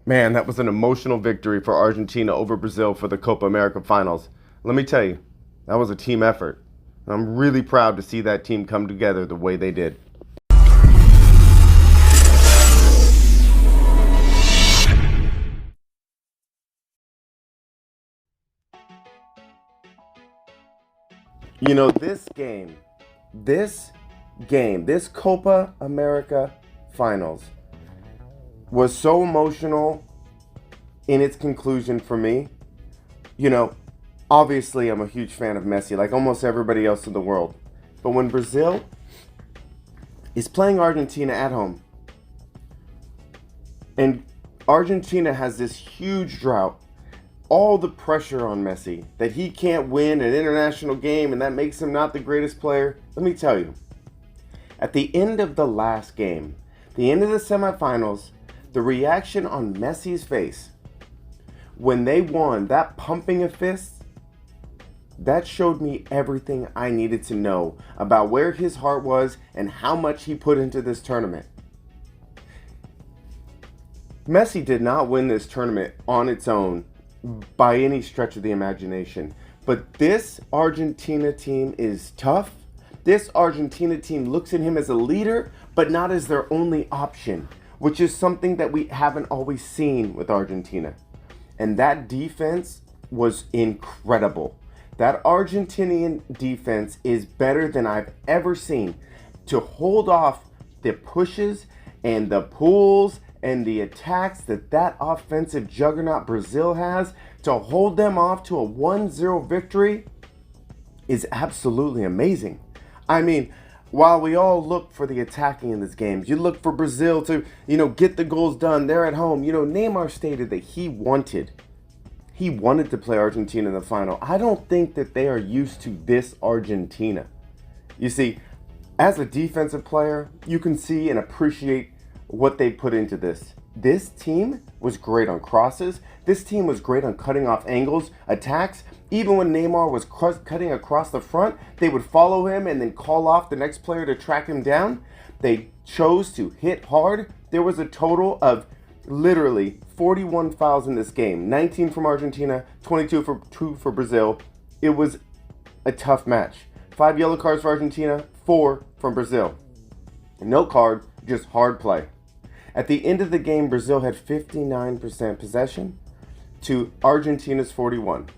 Man, that was an emotional victory for Argentina over Brazil for the Copa America Finals. Let me tell you, that was a team effort. I'm really proud to see that team come together the way they did. You know, this Copa America Finals was so emotional in its conclusion for me. You know, obviously I'm a huge fan of Messi, like almost everybody else in the world. But when Brazil is playing Argentina at home, and Argentina has this huge drought, all the pressure on Messi that he can't win an international game and that makes him not the greatest player. Let me tell you, at the end of the last game, the end of the semifinals, the reaction on Messi's face when they won, that pumping of fists, that showed me everything I needed to know about where his heart was and how much he put into this tournament. Messi did not win this tournament on its own by any stretch of the imagination. But this Argentina team is tough. This Argentina team looks at him as a leader, but not as their only option, which is something that we haven't always seen with Argentina. And that defense was incredible. That Argentinian defense is better than I've ever seen. To hold off the pushes and the pulls and the attacks that offensive juggernaut Brazil has, to hold them off to a 1-0 victory is absolutely amazing. I mean, while we all look for the attacking in this game, you look for Brazil to, get the goals done. They're at home. Neymar stated that he wanted to play Argentina in the final. I don't think that they are used to this Argentina. You see, as a defensive player, you can see and appreciate what they put into this. This team was great on crosses. This team was great on cutting off angles, attacks. Even when Neymar was cutting across the front, they would follow him and then call off the next player to track him down. They chose to hit hard. There was a total of literally 41 fouls in this game. 19 from Argentina, 22 for Brazil. It was a tough match. 5 yellow cards for Argentina, 4 from Brazil. No card, just hard play. At the end of the game, Brazil had 59% possession to Argentina's 41.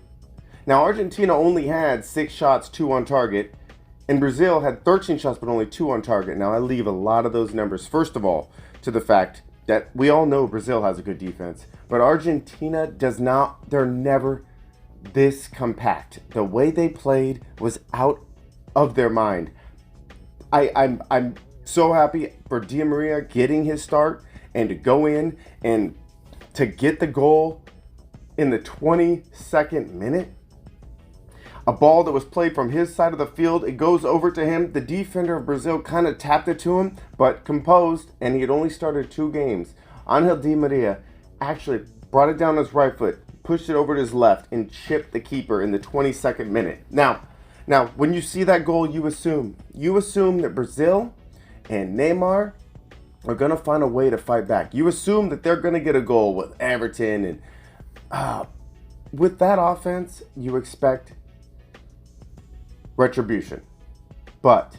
Now, Argentina only had 6 shots, 2 on target, and Brazil had 13 shots, but only 2 on target. Now, I leave a lot of those numbers, first of all, to the fact that we all know Brazil has a good defense, but Argentina does not. They're never this compact. The way they played was out of their mind. I'm so happy for Di Maria getting his start and to go in and to get the goal in the 22nd minute. A ball that was played from his side of the field, it goes over to him. The defender of Brazil kind of tapped it to him, but composed, and he had only started 2 games. Angel Di Maria actually brought it down his right foot, pushed it over to his left, and chipped the keeper in the 22nd minute. Now, when you see that goal, you assume that Brazil and Neymar are going to find a way to fight back. You assume that they're going to get a goal with Everton, and with that offense, you expect retribution. But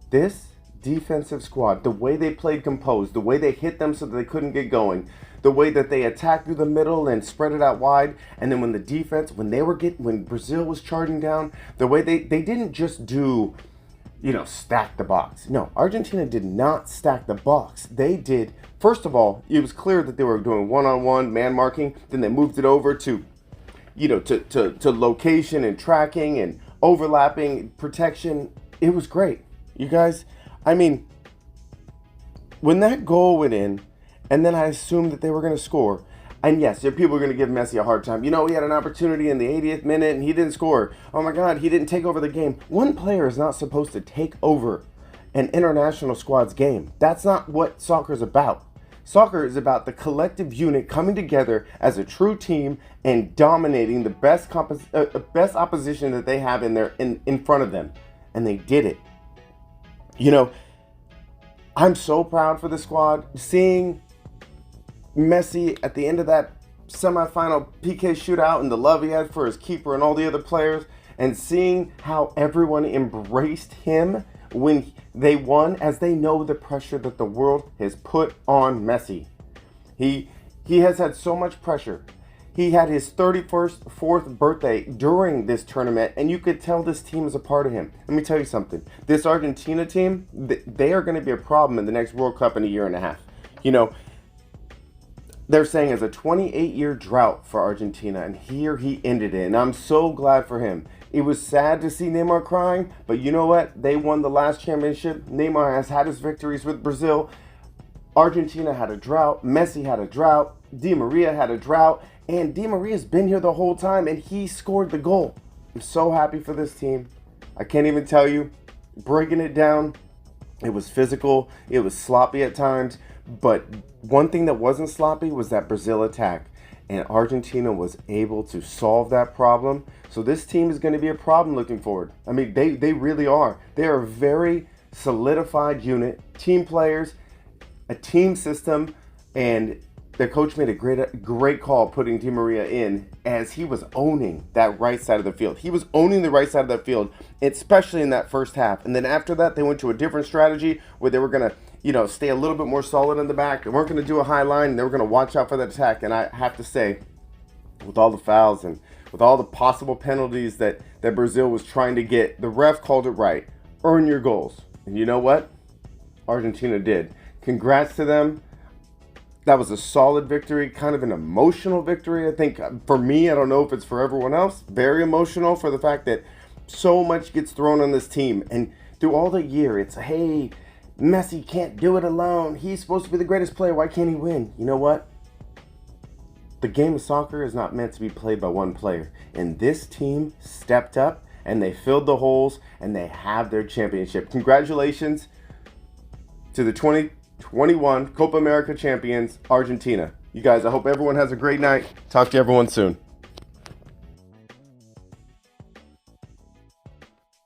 this defensive squad, the way they played composed, the way they hit them so that they couldn't get going, the way that they attacked through the middle and spread it out wide, and then when Brazil was charging down, the way they didn't just do, stack the box. No, Argentina did not stack the box. They did, first of all, it was clear that they were doing one-on-one man marking, then they moved it over to location and tracking and overlapping protection. It was great. You guys, I mean, when that goal went in, and then I assumed that they were going to score, and yes, people are going to give Messi a hard time. He had an opportunity in the 80th minute and he didn't score. Oh my God, he didn't take over the game. One player is not supposed to take over an international squad's game. That's not what soccer is about. Soccer is about the collective unit coming together as a true team and dominating the best opposition that they have in front of them. And they did it. I'm so proud for the squad. Seeing Messi at the end of that semifinal PK shootout and the love he had for his keeper and all the other players, and seeing how everyone embraced him when they won, as they know the pressure that the world has put on Messi. He has had so much pressure. He had his 31st, 4th birthday during this tournament, and you could tell this team is a part of him. Let me tell you something. This Argentina team, they are going to be a problem in the next World Cup in a year and a half. You know, they're saying it's a 28-year drought for Argentina, and here he ended it, and I'm so glad for him. It was sad to see Neymar crying, but you know what? They won the last championship. Neymar has had his victories with Brazil. Argentina had a drought. Messi had a drought. Di Maria had a drought. And Di Maria's been here the whole time, and he scored the goal. I'm so happy for this team. I can't even tell you. Breaking it down, it was physical. It was sloppy at times. But one thing that wasn't sloppy was that Brazil attack. And Argentina was able to solve that problem. So this team is going to be a problem looking forward. I mean, they really are. They are a very solidified unit, team players, a team system, and their coach made a great call putting Di Maria in, as he was owning that right side of the field. He was owning the right side of the field, especially in that first half. And then after that, they went to a different strategy where they were going to, stay a little bit more solid in the back. They weren't going to do a high line, and they were going to watch out for that attack. And I have to say, with all the fouls and with all the possible penalties that Brazil was trying to get, the ref called it right. Earn your goals. And you know what? Argentina did. Congrats to them. That was a solid victory, kind of an emotional victory. I think for me, I don't know if it's for everyone else, very emotional for the fact that so much gets thrown on this team. And through all the year, it's, hey, Messi can't do it alone. He's supposed to be the greatest player. Why can't he win? You know what? The game of soccer is not meant to be played by one player. And this team stepped up, and they filled the holes, and they have their championship. Congratulations to the 2021 Copa America champions, Argentina. You guys, I hope everyone has a great night. Talk to everyone soon.